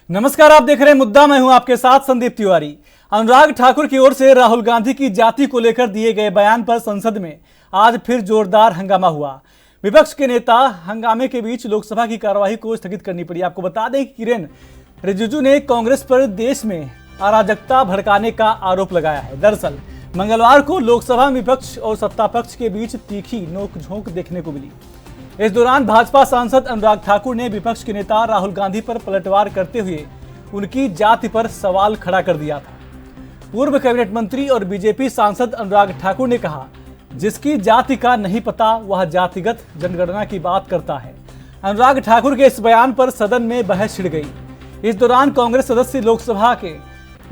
नमस्कार, आप देख रहे हैं मुद्दा। मैं हूं आपके साथ संदीप तिवारी। अनुराग ठाकुर की ओर से राहुल गांधी की जाति को लेकर दिए गए बयान पर संसद में आज फिर जोरदार हंगामा हुआ। विपक्ष के नेता हंगामे के बीच लोकसभा की कार्यवाही को स्थगित करनी पड़ी। आपको बता दें कि किरेन रिजिजू ने कांग्रेस पर देश में अराजकता भड़काने का आरोप लगाया है। दरअसल मंगलवार को लोकसभा में विपक्ष और सत्ता पक्ष के बीच तीखी नोकझोंक देखने को मिली। इस दौरान भाजपा सांसद अनुराग ठाकुर ने विपक्ष के नेता राहुल गांधी पर पलटवार करते हुए उनकी जाति पर सवाल खड़ा कर दिया था। पूर्व कैबिनेट मंत्री और बीजेपी सांसद अनुराग ठाकुर ने कहा, जिसकी जाति का नहीं पता वह जातिगत जनगणना की बात करता है। अनुराग ठाकुर के इस बयान पर सदन में बहस छिड़ गई। इस दौरान कांग्रेस सदस्य लोकसभा के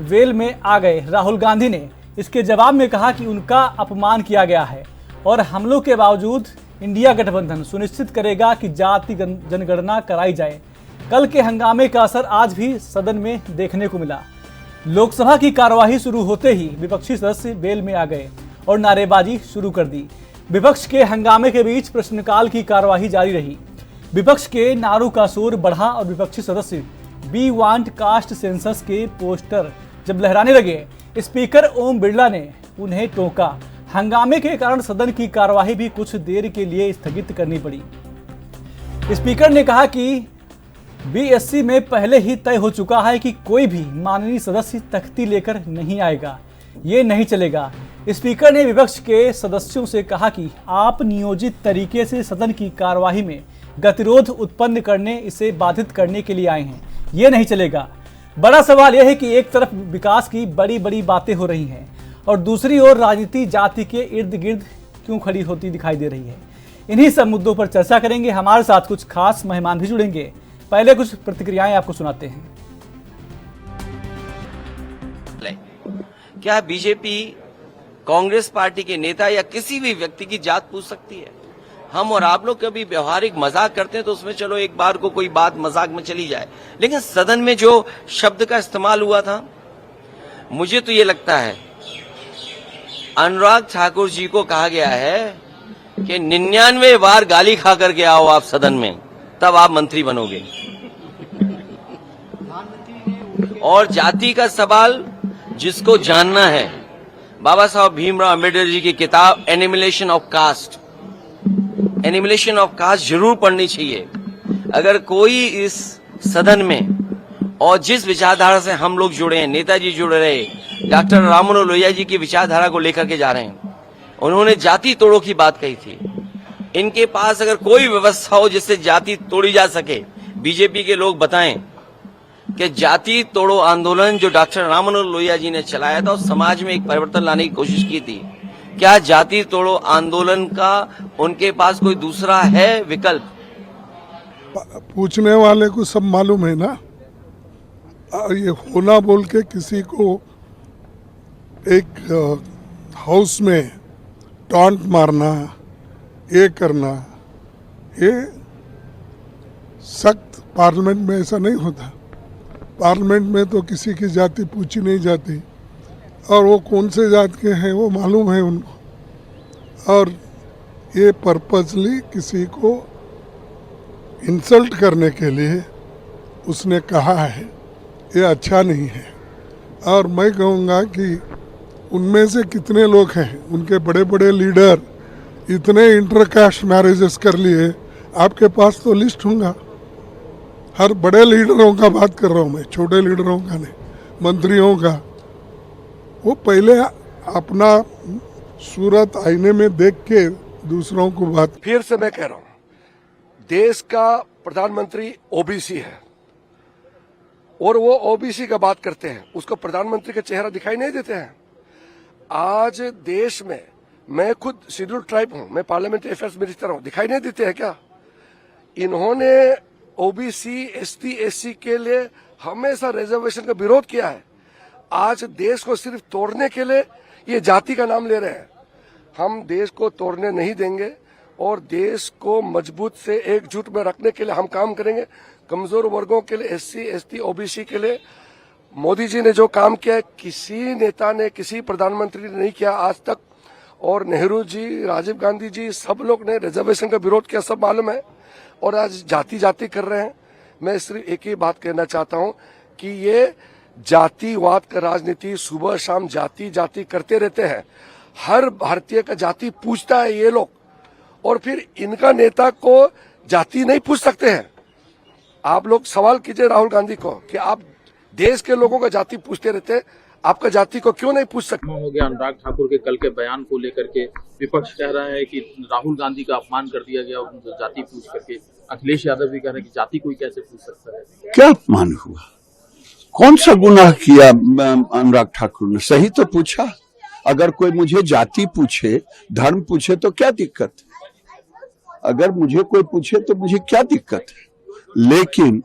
वेल में आ गए। राहुल गांधी ने इसके जवाब में कहा कि उनका अपमान किया गया है और हमलों के बावजूद इंडिया गठबंधन सुनिश्चित करेगा कि जाति जनगणना कराई जाए। कल के हंगामे का असर आज भी सदन में देखने को मिला। लोकसभा की कार्यवाही शुरू होते ही विपक्षी सदस्य वेल में आ गए और नारेबाजी शुरू कर दी। विपक्ष के हंगामे के बीच प्रश्नकाल की कार्यवाही जारी रही। विपक्ष के नारों का शोर बढ़ा और विपक्षी सदस्य वी वांट कास्ट सेंसस के पोस्टर जब लहराने लगे, स्पीकर ओम बिरला ने उन्हें टोका। हंगामे के कारण सदन की कार्यवाही भी कुछ देर के लिए स्थगित करनी पड़ी। स्पीकर ने कहा कि बीएससी में पहले ही तय हो चुका है कि कोई भी माननीय सदस्य तख्ती लेकर नहीं आएगा, ये नहीं चलेगा। स्पीकर ने विपक्ष के सदस्यों से कहा कि आप नियोजित तरीके से सदन की कार्यवाही में गतिरोध उत्पन्न करने, इसे बाधित करने के लिए आए हैं, ये नहीं चलेगा। बड़ा सवाल यह है कि एक तरफ विकास की बड़ी बड़ी बातें हो रही हैं और दूसरी ओर राजनीति जाति के इर्द गिर्द क्यों खड़ी होती दिखाई दे रही है। इन्हीं सब मुद्दों पर चर्चा करेंगे। हमारे साथ कुछ खास मेहमान भी जुड़ेंगे। पहले कुछ प्रतिक्रियाएं आपको सुनाते हैं। क्या बीजेपी कांग्रेस पार्टी के नेता या किसी भी व्यक्ति की जात पूछ सकती है? हम और आप लोग कभी व्यवहारिक मजाक करते हैं तो उसमें चलो एक बार को कोई बात मजाक में चली जाए, लेकिन सदन में जो शब्द का इस्तेमाल हुआ था, मुझे तो ये लगता है अनुराग ठाकुर जी को कहा गया है कि 99 बार गाली खा करके आओ आप सदन में, तब आप मंत्री बनोगे। और जाति का सवाल जिसको जानना है, बाबा साहब भीमराव अम्बेडकर जी की किताब एनिमिलेशन ऑफ कास्ट, एनिमिलेशन ऑफ कास्ट जरूर पढ़नी चाहिए। अगर कोई इस सदन में और जिस विचारधारा से हम लोग जुड़े हैं, नेताजी जुड़े रहे, डॉक्टर राममनोहर लोहिया जी की विचारधारा को लेकर के जा रहे हैं, उन्होंने जाति तोड़ो की बात कही थी। इनके पास अगर कोई व्यवस्था हो जिससे जाति तोड़ी जा सके, बीजेपी के लोग बताएं कि जाति तोड़ो आंदोलन जो डॉक्टर राममनोहर लोहिया जी ने चलाया था और समाज में एक परिवर्तन लाने की कोशिश की थी, क्या जाति तोड़ो आंदोलन का उनके पास कोई दूसरा है विकल्प? पूछने वाले को सब मालूम है ना। ये होना बोल के किसी को एक हाउस में टॉन्ट मारना, ये करना, ये सख्त पार्लियामेंट में ऐसा नहीं होता। पार्लियामेंट में तो किसी की जाति पूछी नहीं जाती और वो कौन से जात के हैं वो मालूम है उनको। और ये पर्पसली किसी को इंसल्ट करने के लिए उसने कहा है, ये अच्छा नहीं है। और मैं कहूँगा कि उनमें से कितने लोग हैं, उनके बड़े बड़े लीडर इतने इंटरकास्ट मैरिजेस कर लिए, आपके पास तो लिस्ट होगा। हर बड़े लीडरों का बात कर रहा हूँ मैं, छोटे लीडरों का नहीं, मंत्रियों का। वो पहले अपना सूरत आईने में देख के दूसरों को बात। फिर से मैं कह रहा हूँ, देश का प्रधानमंत्री ओबीसी है और वो ओबीसी का बात करते हैं, उसको प्रधानमंत्री का चेहरा दिखाई नहीं देते हैं। आज देश में मैं खुद शेड्यूल्ड ट्राइब हूं, मैं पार्लियामेंट्री अफेयर्स मिनिस्टर हूं, दिखाई नहीं देते हैं क्या? इन्होंने ओबीसी, एसटी, एससी के लिए हमेशा रिजर्वेशन का विरोध किया है। आज देश को सिर्फ तोड़ने के लिए ये जाति का नाम ले रहे हैं। हम देश को तोड़ने नहीं देंगे और देश को मजबूत से एकजुट में रखने के लिए हम काम करेंगे। कमजोर वर्गों के लिए, एससी, एसटी, ओबीसी के लिए मोदी जी ने जो काम किया है, किसी नेता ने, किसी प्रधानमंत्री ने नहीं किया आज तक। और नेहरू जी, राजीव गांधी जी, सब लोग ने रिजर्वेशन का विरोध किया, सब मालूम है। और आज जाति जाति कर रहे हैं। मैं सिर्फ एक ही बात कहना चाहता हूं कि ये जातिवाद का राजनीति, सुबह शाम जाति जाति करते रहते हैं। हर भारतीय का जाति पूछता है ये लोग, और फिर इनका नेता को जाति नहीं पूछ सकते हैं। आप लोग सवाल कीजिए राहुल गांधी को कि आप देश के लोगों का जाति पूछते रहते हैं, आपका जाति को क्यों नहीं पूछ सकते? हो गया अनुराग ठाकुर के कल के बयान को लेकर के विपक्ष कह रहा है कि राहुल गांधी का अपमान कर दिया गया उनको जाति पूछ करके। अखिलेश यादव भी कह रहे हैं कि जाति कोई कैसे पूछ सकता है। क्या अपमान हुआ? कौन सा गुनाह किया अनुराग ठाकुर ने? सही तो पूछा। अगर कोई मुझे जाति पूछे, धर्म पूछे तो क्या दिक्कत है? अगर मुझे कोई पूछे तो मुझे क्या दिक्कत है? लेकिन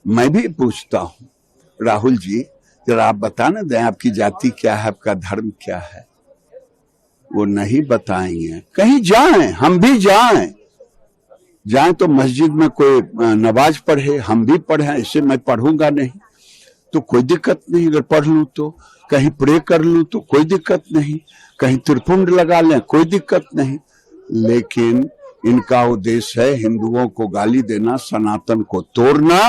मैं भी पूछता हूं, राहुल जी जरा आप बताना दें आपकी जाति क्या है, आपका धर्म क्या है? वो नहीं बताएंगे। कहीं जाएं, हम भी जाएं तो मस्जिद में कोई नमाज पढ़े, हम भी पढ़े। ऐसे मैं पढ़ूंगा नहीं तो कोई दिक्कत नहीं, अगर पढ़ लूं तो कहीं प्रे कर लूं तो कोई दिक्कत नहीं, कहीं त्रिपुंड लगा लें कोई दिक्कत नहीं। लेकिन इनका उद्देश्य है हिंदुओं को गाली देना, सनातन को तोड़ना।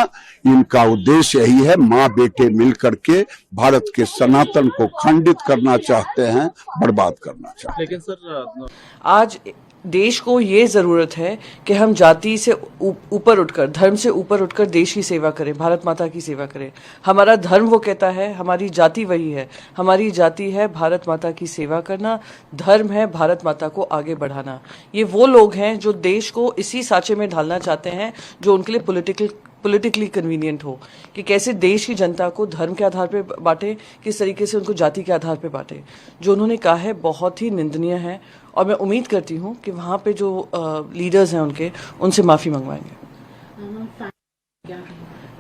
इनका उद्देश्य यही है, माँ बेटे मिलकर के भारत के सनातन को खंडित करना चाहते हैं, बर्बाद करना चाहते हैं। लेकिन सर आज देश को ये ज़रूरत है कि हम जाति से ऊपर उठकर, धर्म से ऊपर उठकर देश की सेवा करें, भारत माता की सेवा करें। हमारा धर्म वो कहता है, हमारी जाति वही है। हमारी जाति है भारत माता की सेवा करना, धर्म है भारत माता को आगे बढ़ाना। ये वो लोग हैं जो देश को इसी सांचे में ढालना चाहते हैं जो उनके लिए पॉलिटिकली कन्वीनियंट हो, कि कैसे देश की जनता को धर्म के आधार पे बांटे, किस तरीके से उनको जाति के आधार पे बांटे। जो उन्होंने कहा है बहुत ही निंदनीय है, और मैं उम्मीद करती हूँ कि वहाँ पे जो लीडर्स हैं उनसे माफ़ी मंगवाएंगे।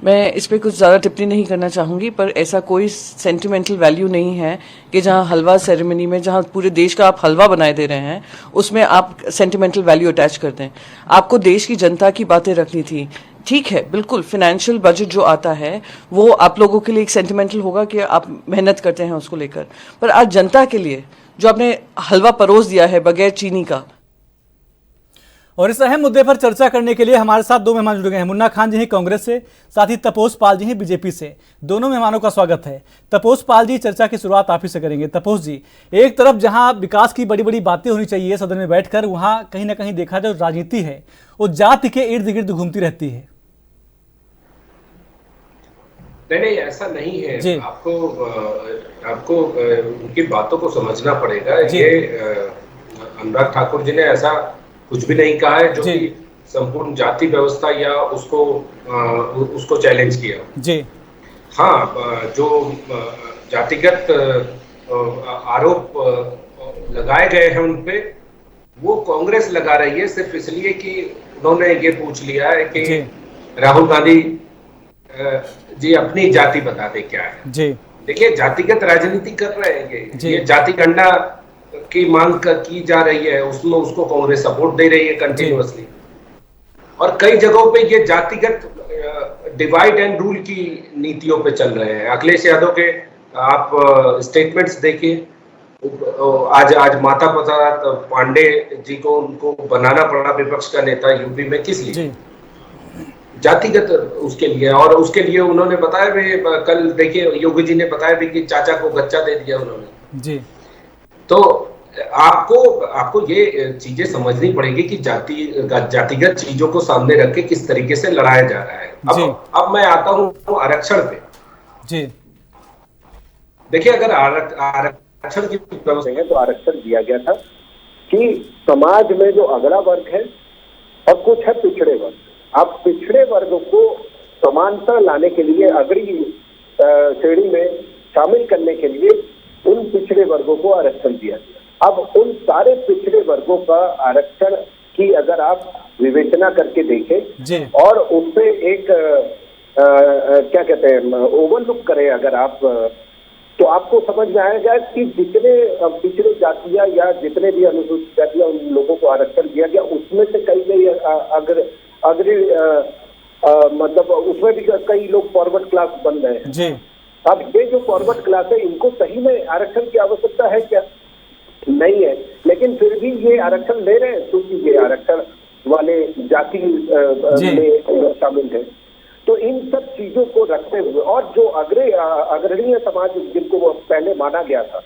मैं इस पर कुछ ज़्यादा टिप्पणी नहीं करना चाहूँगी, पर ऐसा कोई सेंटिमेंटल वैल्यू नहीं है कि जहाँ हलवा सेरेमनी में, जहाँ पूरे देश का आप हलवा बनाए दे रहे हैं, उसमें आप सेंटिमेंटल वैल्यू अटैच कर दें। आपको देश की जनता की बातें रखनी थी। ठीक है, बिल्कुल फाइनेंशियल बजट जो आता है वो आप लोगों के लिए एक सेंटिमेंटल होगा कि आप मेहनत करते हैं उसको लेकर, पर आज जनता के लिए जो आपने हलवा परोस दिया है बगैर चीनी का। और इस अहम मुद्दे पर चर्चा करने के लिए हमारे साथ दो मेहमान जुड़ गए हैं। मुन्ना खान जी हैं कांग्रेस से, साथ ही तपोस पाल जी हैं बीजेपी से। दोनों मेहमानों का स्वागत है। तपोस पाल जी, चर्चा की शुरुआत आप ही से करेंगे। तपोस जी, एक तरफ जहां विकास की बड़ी बड़ी बातें होनी चाहिए सदन में बैठकर, वहां कहीं ना कहीं देखा जाए राजनीति है वो जाति के इर्द गिर्द घूमती रहती है। नहीं, ऐसा नहीं है। आपको उनकी बातों को समझना पड़ेगा। ये अनुराग ठाकुर जी ने ऐसा कुछ भी नहीं कहा है जो कि संपूर्ण जाति व्यवस्था या उसको चैलेंज किया जी। हाँ, जो जातिगत आरोप लगाए गए हैं उन पे, वो कांग्रेस लगा रही है सिर्फ इसलिए कि उन्होंने ये पूछ लिया है कि राहुल गांधी जी अपनी जाति बता दे क्या है जी। देखिए, जातिगत राजनीति कर रहे हैं ये जाति गणना की मांग की जा रही है, उसमें उसको कांग्रेस सपोर्ट दे रही है कंटिन्यूअसली। और कई जगहों पे ये जातिगत डिवाइड एंड रूल की नीतियों पे चल रहे हैं। अखिलेश यादव के आप स्टेटमेंट्स देखिए। आज माता प्रसाद पांडे जी को उनको बनाना पड़ा विपक्ष का नेता यूपी में, किस लिए? जातिगत उसके लिए। और उसके लिए उन्होंने बताया भी, कल देखिए योगी जी ने बताया भी कि चाचा को गच्चा दे दिया उन्होंने जी। तो आपको ये चीजें समझनी पड़ेगी कि जातिगत चीजों को सामने रख के किस तरीके से लड़ाया जा रहा है। अब मैं आता हूँ आरक्षण पे जी। देखिए, अगर आरक्षण की व्यवस्था है तो आरक्षण दिया गया था कि समाज में जो अगड़ा वर्ग है और कुछ है पिछड़े वर्ग, आप पिछड़े वर्ग को समानता लाने के लिए, अग्रणी श्रेणी में शामिल करने के लिए उन पिछड़े वर्गों को आरक्षण दिया गया। अब उन सारे पिछड़े वर्गों का आरक्षण की अगर आप विवेचना करके देखें और उसपे एक क्या कहते हैं ओवरलुक करें अगर आप, तो आपको समझ में आएगा कि जितने पिछड़े जातियां या जितने भी अनुसूचित जातियां उन लोगों को आरक्षण दिया गया, उसमें से कई मतलब उसमें भी कई लोग फॉरवर्ड क्लास बन गए हैं जी। अब ये जो फॉरवर्ड क्लास है, इनको सही में आरक्षण की आवश्यकता है क्या? नहीं है, लेकिन फिर भी ये आरक्षण ले रहे हैं क्योंकि ये आरक्षण वाले जाति में शामिल है। तो इन सब चीजों को रखते हुए और जो अग्रणीय समाज जिनको वो पहले माना गया था,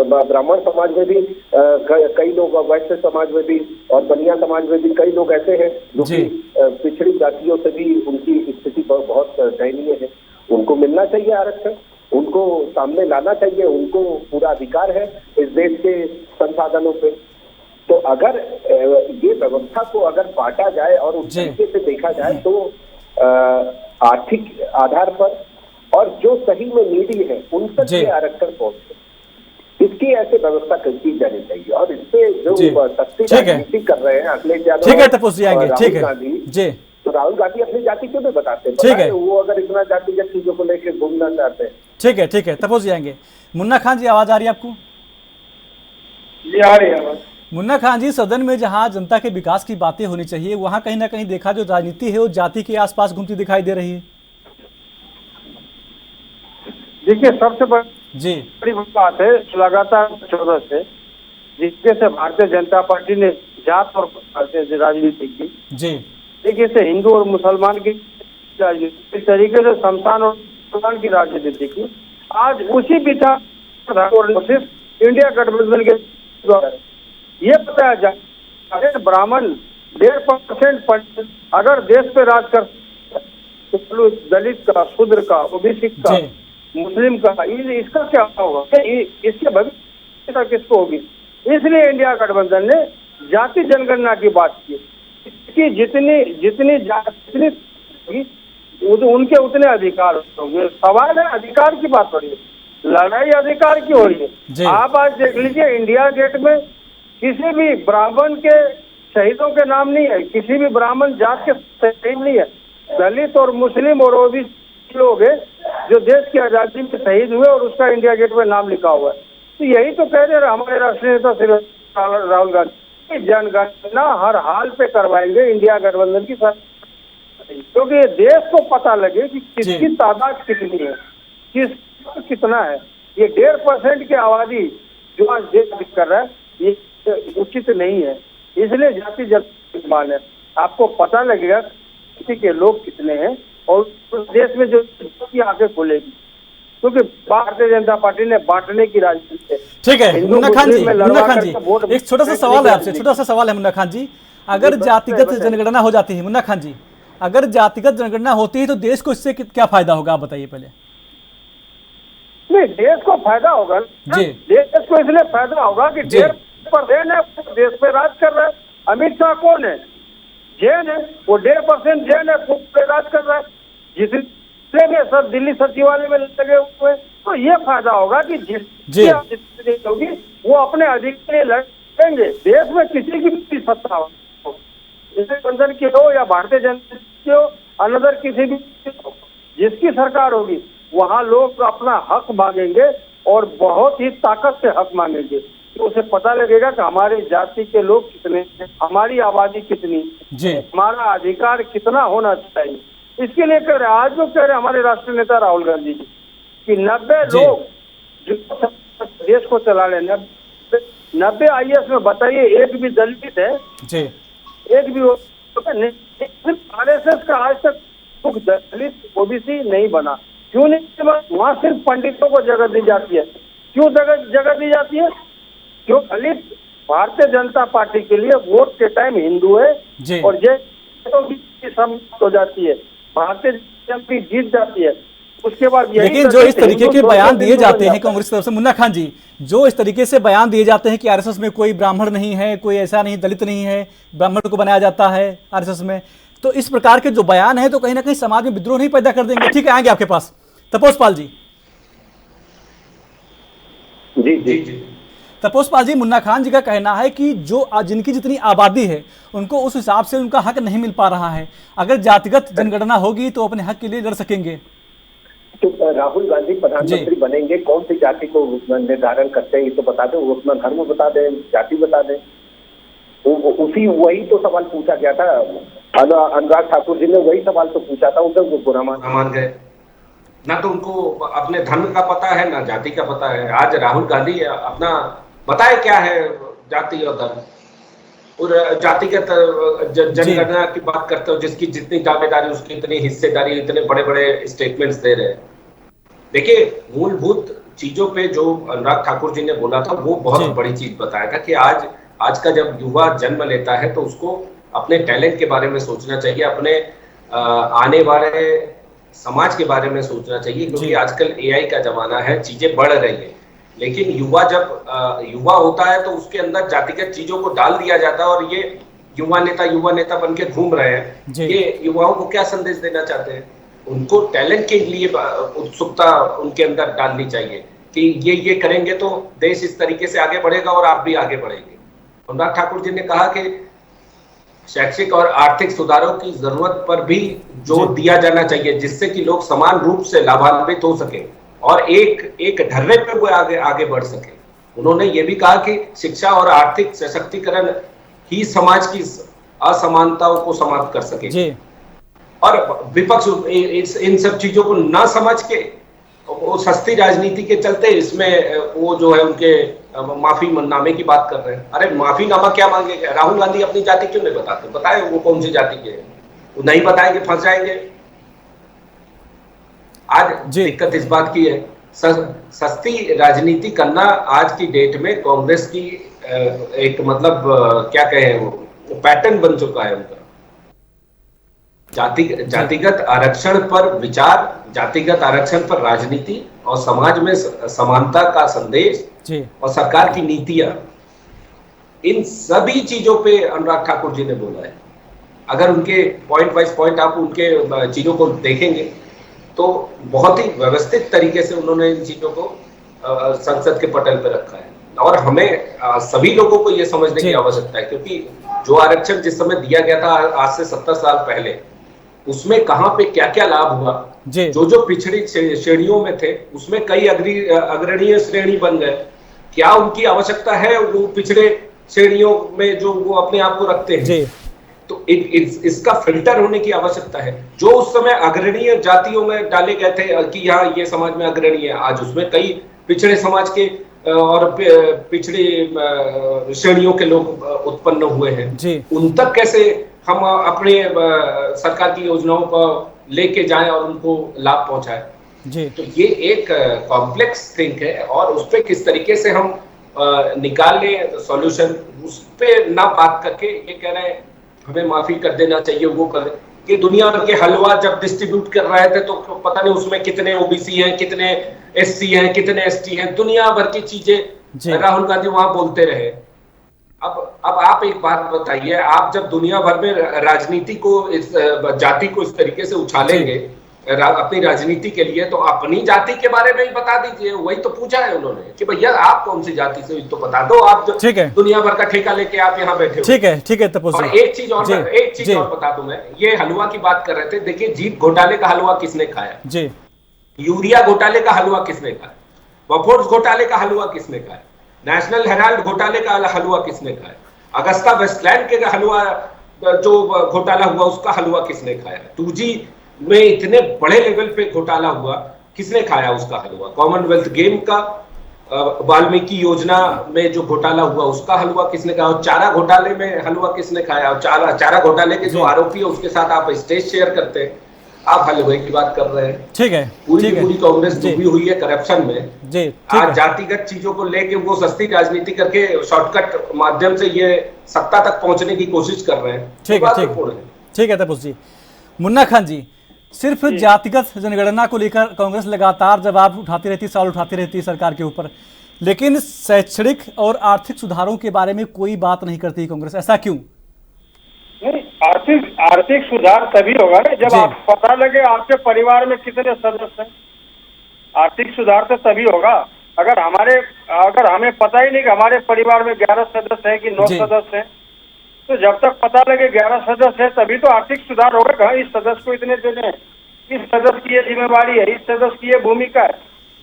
ब्राह्मण समाज में भी कई लोग, वैश्य समाज में भी और बनिया समाज में भी कई लोग ऐसे हैं जो कि पिछड़ी जातियों से भी उनकी स्थिति बहुत दयनीय है। उनको मिलना चाहिए आरक्षण, उनको सामने लाना चाहिए, उनको पूरा अधिकार है इस देश के संसाधनों पे। तो अगर ये व्यवस्था को अगर बांटा जाए और उस तरीके से देखा जाए तो आर्थिक आधार पर और जो सही में नीडी है उन तक ये आरक्षण पहुंचे, इसकी ऐसे व्यवस्था की जानी चाहिए। और इससे जो सस्ती राजनीति कर रहे हैं अखिलेश यादव, ठीक है तपस्वी आएंगे, ठीक है जी, तो राहुल गांधी अपनी जाति क्यों नहीं बताते? ठीक है, वो अगर इतना जातिगत चीजों को लेकर घूमना चाहते हैं। ठीक है तपस्वी आएंगे। मुन्ना खान जी, आवाज आ रही है आपको? जी आ रही है आवाज। मुन्ना खान जी, सदन में जहां जनता के विकास की बातें होनी चाहिए वहां कहीं ना कहीं देखा जो राजनीति है वो जाति के आसपास घूमती दिखाई दे रही है। देखिए, सबसे बड़ी बात है लगातार 14 से जिसके से भारतीय जनता पार्टी ने जात और राजनीति की जी, देखिए से हिंदू और मुसलमान की राजनीति, इस तरीके से शमशान और मुसलमान की राजनीति की। आज उसी बिता सिर्फ इंडिया गठबंधन के द्वारा ये बताया जाए ब्राह्मण 1.5% अगर देश पे राज कर, तो दलित का, शूद्र का, ओबीसी का, मुस्लिम का, इसका क्या होगा? इसके भविष्य किसको होगी? इसलिए इंडिया गठबंधन ने जाति जनगणना की बात की कि जितनी जाति उनके उतने अधिकार होंगे। सवाल है अधिकार की बात हो रही है, लड़ाई अधिकार की हो रही है। आप आज देख लीजिए इंडिया गेट में किसी भी ब्राह्मण के शहीदों के नाम नहीं है, किसी भी ब्राह्मण जात के शहीद नहीं है। दलित और मुस्लिम और ओबीसी लोग हैं जो देश की आजादी में शहीद हुए और उसका इंडिया गेट में नाम लिखा हुआ है। तो यही तो कह रहे हमारे राष्ट्रीय नेता श्री राहुल गांधी, जनगणना हर हाल पे करवाएंगे इंडिया गठबंधन की सरकार, क्योंकि देश को पता लगे कि किसकी तादाद कितनी है, किस कितना है। ये 1.5% की आबादी जो आज देश कर रहा है ये उचित नहीं है। इसलिए जाति जन है, आपको पता लगेगा किसी के लोग कितने हैं और उस देश में जो आंखें खुलेगी, क्योंकि भारतीय जनता पार्टी ने बांटने की राजनीति है। ठीक है मुन्ना खान जी, एक छोटा सा सवाल है आपसे, छोटा सा सवाल है मुन्ना खान जी, अगर जातिगत जनगणना हो जाती है, मुन्ना खान जी अगर जातिगत जनगणना होती है तो देश को इससे क्या फायदा होगा, आप बताइए पहले। नहीं, देश को फायदा होगा जी, देश को इसलिए फायदा होगा कि 1.5% है देश पे राज कर रहा है। अमित शाह कौन है? जैन है, वो 1.5% जैन है, पे राज कर रहा है। जितने में सब दिल्ली सचिवालय में लगे हुए, तो ये फायदा होगा कि जिस होगी वो अपने अधिकार लड़ेंगे। देश में किसी की भी सत्ता हो, गठबंधन की हो या भारतीय जनता की हो, अनदर किसी भी जिसकी सरकार होगी वहां लोग अपना हक मांगेंगे और बहुत ही ताकत से हक मांगेंगे। तो उसे पता लगेगा कि हमारी जाति के लोग कितने हैं, हमारी आबादी कितनी, हमारा अधिकार कितना होना चाहिए। इसके लिए कह रहे आज जो कह रहे हमारे राष्ट्रीय नेता राहुल गांधी जी कि 90 लोग जो देश को चला रहे, 90 IAS में बताइए एक भी दलित है जी, एक भी RSS का आज तक दलित ओबीसी नहीं बना। क्यों नहीं? वहाँ सिर्फ पंडितों को जगह दी जाती है। क्यों जगह दी जाती है? क्यों? दलित भारतीय जनता पार्टी के लिए वोट के टाइम हिंदू है और जैसे की सम्मत हो जाती है, भारतीय जनता पार्टी जीत जाती है। उसके बाद लेकिन जो इस तरीके के बयान दिए जाते हैं कांग्रेस की तरफ से, मुन्ना खान जी, जो इस तरीके से बयान दिए जाते हैं कि आरएसएस में कोई ब्राह्मण नहीं है, कोई ऐसा नहीं, दलित नहीं है, ब्राह्मण को बनाया जाता है आरएसएस में, तो इस प्रकार के जो बयान है तो कहीं ना कहीं समाज में विद्रोह नहीं पैदा कर देंगे। ठीक है, आएंगे आपके पास। तपोस पाल जी। जी तपोस पाल जी, मुन्ना खान जी का कहना है कि जो जिनकी जितनी आबादी है उनको उस हिसाब से उनका हक नहीं मिल पा रहा है, अगर जातिगत जनगणना होगी तो अपने हक के लिए लड़ सकेंगे। तो राहुल गांधी प्रधानमंत्री बनेंगे, कौन सी जाति को निर्धारण करते हैं ये तो बता दें, वो अपना धर्म बता दें, जाति बता दें। वही तो सवाल पूछा गया था, अनुराग ठाकुर जी ने वही सवाल तो पूछा था, उधर वो बुरा मान गए। ना तो उनको अपने धर्म का पता है ना जाति का पता है। आज राहुल गांधी अपना बताए क्या है जाति और धर्म। और जातिगत जनगणना की बात करते हो, जिसकी जितनी दावेदारी उसकी इतनी हिस्सेदारी, इतने बड़े बड़े स्टेटमेंट्स दे रहे हैं। देखिए, मूलभूत चीजों पे जो अनुराग ठाकुर जी ने बोला था वो बहुत बड़ी चीज बताया था कि आज का जब युवा जन्म लेता है तो उसको अपने टैलेंट के बारे में सोचना चाहिए, अपने आने वाले समाज के बारे में सोचना चाहिए, क्योंकि आजकल एआई का जमाना है, चीजें बढ़ रही है। लेकिन युवा जब युवा होता है तो उसके अंदर जातिगत चीजों को डाल दिया जाता है, और ये युवा नेता बन के घूम रहे हैं। ये युवाओं को क्या संदेश देना चाहते हैं? उनको टैलेंट के लिए उत्सुकता उनके अंदर डालनी चाहिए कि ये करेंगे तो देश इस तरीके से आगे बढ़ेगा और आप भी आगे बढ़ेंगे। अनुराग ठाकुर जी ने कहा कि शैक्षिक और आर्थिक सुधारों की जरूरत पर भी जोर दिया जाना चाहिए, जिससे कि लोग समान रूप से लाभान्वित हो सके और एक ढर्रे पे वो आगे बढ़ सके। उन्होंने ये भी कहा कि शिक्षा और आर्थिक सशक्तिकरण ही समाज की असमानताओं को समाप्त कर सके। और विपक्ष इन सब चीजों को ना समझ के वो सस्ती राजनीति के चलते इसमें वो जो है उनके माफी नामे की बात कर रहे हैं। अरे माफी नामा क्या मांगेंगे? राहुल गांधी अपनी जाति क्यों नहीं बताते? बताए वो कौन सी जाति के हैं, वो नहीं बताएंगे, फंस जाएंगे। आज दिक्कत इस बात की है, सस्ती राजनीति करना आज की डेट में कांग्रेस की एक मतलब क्या कहें, वो पैटर्न बन चुका है उनका। जातिगत आरक्षण पर विचार, जातिगत आरक्षण पर राजनीति और समाज में समानता का संदेश और सरकार की नीतियां, इन सभी चीजों पे अनुराग ठाकुर जी ने बोला है। अगर उनके पॉइंट वाइज पॉइंट आप उनके चीजों को देखेंगे तो बहुत ही व्यवस्थित तरीके से उन्होंने इन चीजों को संसद के पटल पर रखा है। और हमें सभी लोगों को यह समझने की आवश्यकता है, क्योंकि जो आरक्षण जिस समय दिया गया था आज से 70 साल पहले, उसमें कहां पे क्या क्या लाभ हुआ, जो पिछड़ी श्रेणियों में थे उसमें कई अग्रणीय श्रेणी बन गए। क्या उनकी आवश्यकता है वो पिछड़े श्रेणियों में जो वो अपने आप को रखते हैं? तो इसका फिल्टर होने की आवश्यकता है। जो उस समय अग्रणीय जातियों में डाले गए थे कि यहाँ ये समाज में अग्रणीय है, आज उसमें कई पिछड़े समाज के और पिछड़ी श्रेणियों के लोग उत्पन्न हुए हैं। उन तक कैसे हम अपने सरकार की योजनाओं को लेके जाएं और उनको लाभ पहुंचाएं। तो ये एक कॉम्प्लेक्स थिंग है, और उस पे किस तरीके से हम निकालें सॉल्यूशन, उस पे ना बात करके ये कह रहे हैं हमें माफी कर देना चाहिए, वो कर कि दुनिया भर के हलवा जब डिस्ट्रीब्यूट कर रहे थे तो पता नहीं उसमें कितने ओबीसी हैं, कितने एससी हैं, कितने एसटी हैं, दुनिया भर की चीजें राहुल गांधी वहां बोलते रहे। अब आप एक बात बताइए, आप जब दुनिया भर में राजनीति को, इस जाति को इस तरीके से उछालेंगे अपनी राजनीति के लिए, तो अपनी जाति के बारे में ही बता दीजिए। वही तो पूछा है उन्होंने कि भैया आप कौन सी जाति से, तो बता दो। आप दुनिया भर का ठेका लेके आप यहाँ बैठे हो। ठीक है और एक चीज और बता दूं मैं, ये हलवा की बात कर रहे थे। देखिए, जीप घोटाले का हलवा किसने खाया? यूरिया घोटाले का हलवा किसने खाया? बफोर्स घोटाले का हलवा किसने खाया? नेशनल हेराल्ड घोटाले का हलवा किसने खाया? अगस्ता वेस्टलैंड के हलवा जो घोटाला हुआ उसका हलवा किसने खाया? 2G में इतने बड़े लेवल पे घोटाला हुआ, किसने खाया उसका हलवा? कॉमनवेल्थ गेम का वाल्मीकि योजना में जो घोटाला हुआ उसका हलवा किसने खाया? और चारा घोटाले में हलवा किसने खाया? और चारा घोटाले के जो आरोपी है उसके साथ आप स्टेज शेयर करते हैं, आप हलवे की बात कर रहे हैं। ठीक है, पूरी कांग्रेस डूबी हुई है करप्शन में। आज जातिगत चीजों को लेके वो सस्ती राजनीति करके शॉर्टकट माध्यम से ये सत्ता तक पहुंचने की कोशिश कर रहे हैं। ठीक है तपस जी। मुन्ना खान जी, सिर्फ जातिगत जनगणना को लेकर कांग्रेस लगातार जवाब उठाती रहती, सवाल उठाती रहती सरकार के ऊपर, लेकिन शैक्षणिक और आर्थिक सुधारों के बारे में कोई बात नहीं करती कांग्रेस, ऐसा क्यों? नहीं, आर्थिक सुधार तभी होगा जब आपको पता लगे आपके परिवार में कितने सदस्य हैं। आर्थिक सुधार तो तभी होगा अगर हमें पता ही नहीं कि हमारे परिवार में 11 सदस्य हैं कि 9 सदस्य हैं। तो जब तक पता लगे 11 सदस्य है तभी तो आर्थिक सुधार होगा। कहाँ इस सदस्य को इतने देने, इस सदस्य की ये जिम्मेवारी है, इस सदस्य की ये भूमिका है।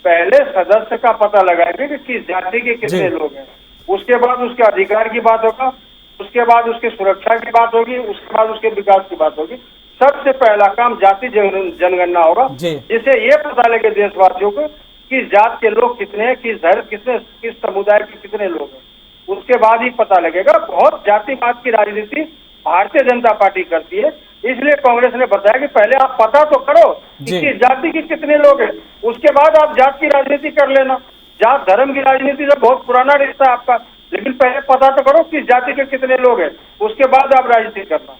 पहले सदस्य का पता लगाएंगे कि किस जाति के कितने लोग हैं, उसके बाद उसके अधिकार की बात होगा, उसके बाद उसके सुरक्षा की बात होगी, उसके बाद उसके विकास की बात होगी। सबसे पहला काम जाति जनगणना होगा, जिससे ये पता लगे देशवासियों को किस जात के लोग कितने हैं, किस धर्म किस समुदाय के कितने लोग हैं। उसके बाद ही पता लगेगा। बहुत जातिवाद की राजनीति भारतीय जनता पार्टी करती है, इसलिए कांग्रेस ने बताया कि पहले आप पता तो करो कि किस जाति के कितने लोग हैं, उसके बाद आप जात की राजनीति कर लेना। जात धर्म की राजनीति से बहुत पुराना रिश्ता है आपका, लेकिन पहले पता तो करो किस जाति के कितने लोग हैं, उसके बाद आप राजनीति करना।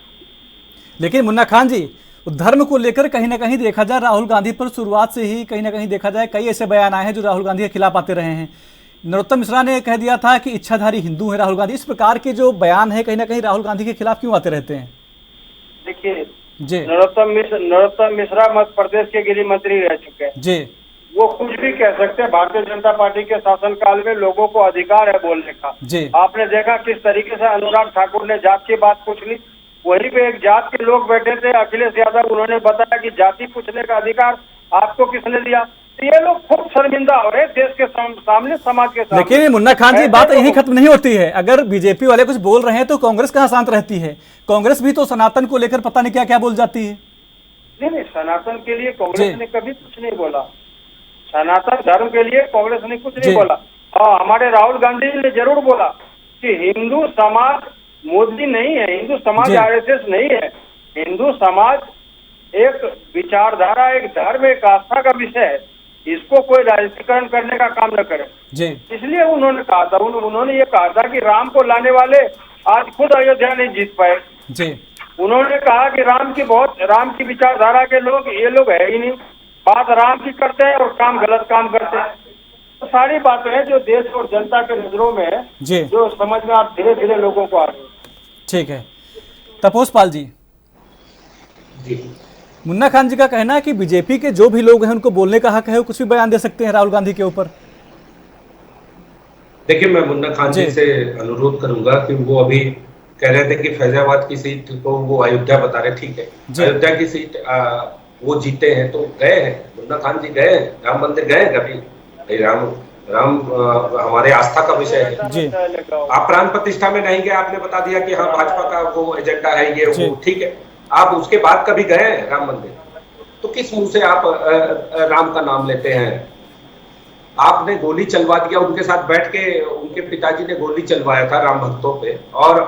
लेकिन मुन्ना खान जी, धर्म को लेकर कहीं ना कहीं देखा जाए राहुल गांधी पर शुरुआत से ही कहीं ना कहीं देखा जाए कई ऐसे बयान आए हैं जो राहुल गांधी के खिलाफ आते रहे हैं। नरोत्तम मिश्रा ने कह दिया था कि इच्छाधारी हिंदू है राहुल गांधी। इस प्रकार के जो बयान है कहीं ना कहीं राहुल गांधी के खिलाफ क्यों आते रहते हैं? देखिए जी, नरोत्तम मिश्रा मध्य प्रदेश के गृह मंत्री रह चुके हैं जी, वो कुछ भी कह सकते हैं। भारतीय जनता पार्टी के शासनकाल में लोगों को अधिकार है बोलने का। जी, आपने देखा किस तरीके से अनुराग ठाकुर ने जात की बात पूछ ली, वहीं पे एक जात के लोग बैठे थे अखिलेश यादव, उन्होंने बताया कि जाति पूछने का अधिकार आपको किसने दिया। तो ये लोग खूब शर्मिंदा हो रहे देश के सामने, समाज के सामने। लेकिन मुन्ना खान जी, बात यही खत्म नहीं होती है। अगर बीजेपी वाले कुछ बोल रहे हैं तो कांग्रेस कहाँ शांत रहती है? कांग्रेस भी तो सनातन को लेकर पता नहीं क्या क्या बोल जाती है। नहीं, सनातन के लिए कांग्रेस ने कभी कुछ नहीं बोला। सनातन धर्म के लिए कांग्रेस ने कुछ नहीं बोला। हाँ, हमारे राहुल गांधी ने जरूर बोला कि हिंदू समाज मोदी नहीं है, हिंदू समाज आरएसएस नहीं है। हिंदू समाज एक विचारधारा, एक धर्म, एक आस्था का विषय है, इसको कोई राजनीतिकरण करने का काम न करे। इसलिए उन्होंने कहा था, उन्होंने ये कहा था कि राम को लाने वाले आज खुद अयोध्या नहीं जीत पाए। उन्होंने कहा कि राम की विचारधारा के लोग ये लोग है ही नहीं, बात राम की करते हैं और काम गलत काम करते हैं। तो सारी बातें हैं जो देश और जनता के नजरों में है, जो समझ में आप धीरे धीरे लोगों को आ रही है। ठीक है, तपोस पाल जी, मुन्ना खान जी का कहना है कि बीजेपी के जो भी लोग हैं उनको बोलने का हक है, वो कुछ भी बयान दे सकते हैं राहुल गांधी के ऊपर। देखिए, मैं मुन्ना खान जी से अनुरोध करूंगा कि वो अभी कह रहे थे कि फैजाबाद की सीट को वो अयोध्या बता रहे, ठीक है, अयोध्या की सीट वो जीते हैं तो गए हैं, मुन्ना खान जी गए, राम मंदिर गए कभी? राम हमारे आस्था का विषय है। आप प्राण प्रतिष्ठा में नहीं गए, आपने बता दिया कि हाँ भाजपा का वो एजेंडा है, ये वो, ठीक है। आप उसके बाद कभी गए हैं राम मंदिर? तो किस मुंह से आप राम का नाम लेते हैं? आपने गोली चलवा दिया उनके साथ बैठ के, उनके पिताजी ने गोली चलवाया था राम भक्तों पे, और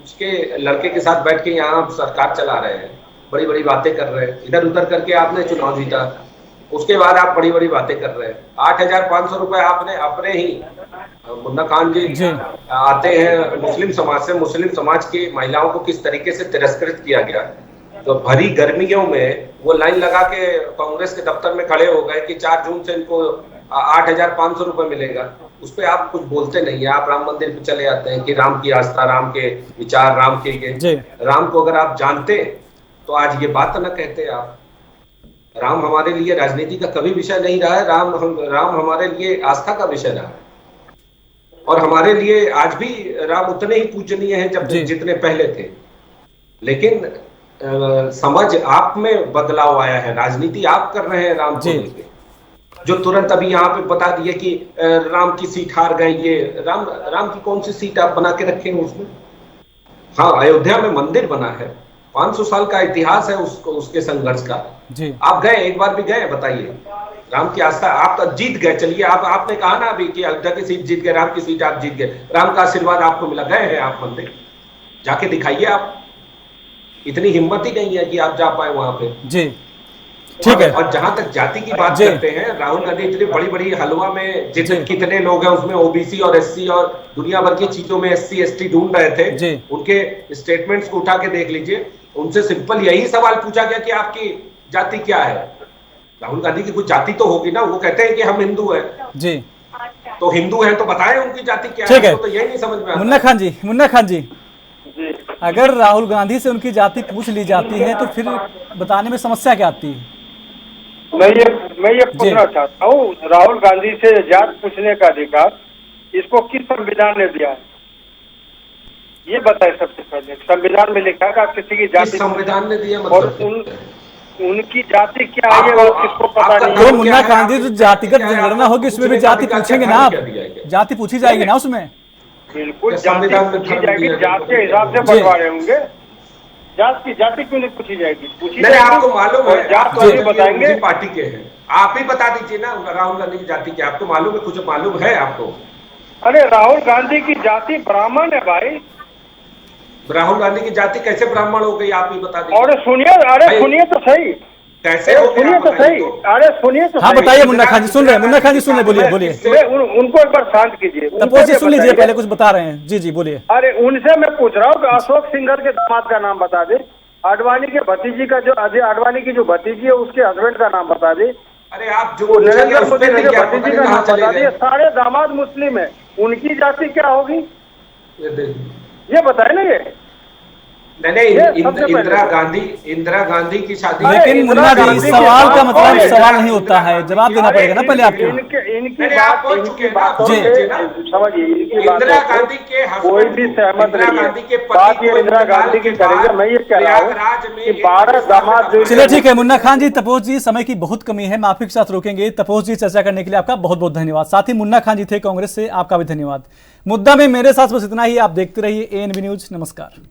उसके लड़के के साथ बैठ के यहाँ आप सरकार चला रहे हैं, बड़ी बड़ी बातें कर रहे हैं, इधर उधर करके आपने चुनाव जीता, उसके बाद आप बड़ी बड़ी बातें कर रहे हैं। 8,500 रुपए आपने अपने ही, मुन्ना खान जी आते हैं मुस्लिम समाज से, मुस्लिम समाज की महिलाओं को किस तरीके से तिरस्कृत किया गया, तो भरी गर्मियों में वो लाइन लगा के कांग्रेस के दफ्तर में खड़े हो गए कि 4 जून से इनको 8,500 रुपए मिलेगा। उस पर आप कुछ बोलते नहीं है, आप राम मंदिर पे चले आते हैं कि राम की आस्था, राम के विचार, राम के राम को अगर आप जानते तो आज ये बात न कहते आप। राम हमारे लिए राजनीति का कभी विषय नहीं रहा है, राम हमारे लिए आस्था का विषय रहा है, और हमारे लिए आज भी राम उतने ही पूजनीय हैं जब जितने पहले थे। लेकिन समझ आप में बदलाव आया है, राजनीति आप कर रहे हैं राम को लेके, जो तुरंत अभी यहाँ पे बता दिए कि राम की सीट हार गए। ये राम की कौन सी सीट आप बना के रखे हैं उसमें? हाँ, अयोध्या में मंदिर बना है, 500 साल का इतिहास है उसके संघर्ष का। आप गए, एक बार भी गए? बताइए। राम की आस्था आप तो जीत गए, चलिए आपने कहा ना अभी कि अयोध्या की सीट जीत गए, राम की सीट आप जीत गए, राम का आशीर्वाद आपको मिला, गए हैं आप मंदिर, जाके दिखाइए। आप इतनी हिम्मत ही नहीं है कि आप जा पाए वहां पे। ठीक है। और जहां तक जाति की बात करते हैं, राहुल गांधी इतनी बड़ी बड़ी हलवा में कितने लोग हैं उसमें ओबीसी और एससी और दुनिया भर की चीजों में एससी एसटी ढूंढ रहे थे, उनके स्टेटमेंट्स को उठा के देख लीजिए, उनसे सिंपल यही सवाल पूछा गया कि आपकी जाति क्या है। राहुल गांधी की कुछ जाति तो होगी ना, वो कहते हैं कि हम हिंदू हैं, तो हिंदू हैं तो बताएं उनकी जाति क्या है, तो यही नहीं समझ में आता। मुन्ना खान जी, अगर राहुल गांधी से उनकी जाति पूछ ली जाती है तो फिर बताने में समस्या क्या आती है? मैं ये पूछना चाहता हूँ, राहुल गांधी से जात पूछने का अधिकार इसको किस संविधान ने दिया है, ये बताए सबसे पहले। संविधान में लिखा है किसी की जाति संविधान ने दिया, और उनकी जाति क्या है वो किसको पता नहीं। तो मुन्ना खान जी, जो जातिगत जनगणना होगी उसमें भी जाति पूछेंगे ना आप, जाति पूछी जाएगी ना उसमें? बिल्कुल जाति पूछी जाएगी, जात के हिसाब से बंटवारे होंगे, जाति क्यों नहीं पूछी जाएगी? पूछी जाएगी। आपको मालूम है, जात तो बताएंगे, पार्टी के हैं, आप ही बता दीजिए ना राहुल गांधी की जाति क्या, आपको मालूम है? कुछ मालूम है आपको? अरे राहुल गांधी की जाति ब्राह्मण है भाई। राहुल गांधी की जाति कैसे ब्राह्मण हो गई, आप ही बता दीजिए। और सुनिए तो सही, कैसे हो गई, सुनिए तो सही, अरे सुनिए तो हाँ सही। बताइए मुन्ना खान जी, सुन रहे हैं, मुन्ना खान जी सुन रहे, बोलिए बोलिए। उनको एक बार शांत कीजिए। तपोज जी सुन लीजिए, पहले कुछ बता रहे हैं। जी जी बोलिए। अरे उनसे मैं पूछ रहा हूँ कि अशोक सिंघल के दामाद का नाम बता दे, आडवाणी के भतीजी का, जो अजय आडवाणी की जो भतीजी है उसके हस्बैंड का नाम बता दे, अरे आप जो नरेंद्र मोदी के भतीजी का नाम बता दिए। सारे दामाद मुस्लिम है, उनकी जाति क्या होगी ये बताए ना। ये नहीं, इंदिरा गांधी की शादी। लेकिन मुन्ना जी सवाल का मतलब सवाल नहीं होता है, जवाब देना पड़ेगा ना पहले आपको। इनकी बात समझिए, इंदिरा गांधी के कोई भी सहमत नहीं है। बात ये इंदिरा गांधी की करेंगे। मैं ये कह रहा हूँ कि 12 दामाद। चलिए ठीक है मुन्ना खान जी, तपोज जी समय की बहुत कमी है, मैं आपके साथ रोकेंगे। तपोज जी चर्चा करने के लिए आपका बहुत बहुत धन्यवाद। साथ ही मुन्ना खान जी थे कांग्रेस से, आपका भी धन्यवाद। मुद्दा में मेरे साथ बस इतना ही। आप देखते रहिए ANB न्यूज। नमस्कार।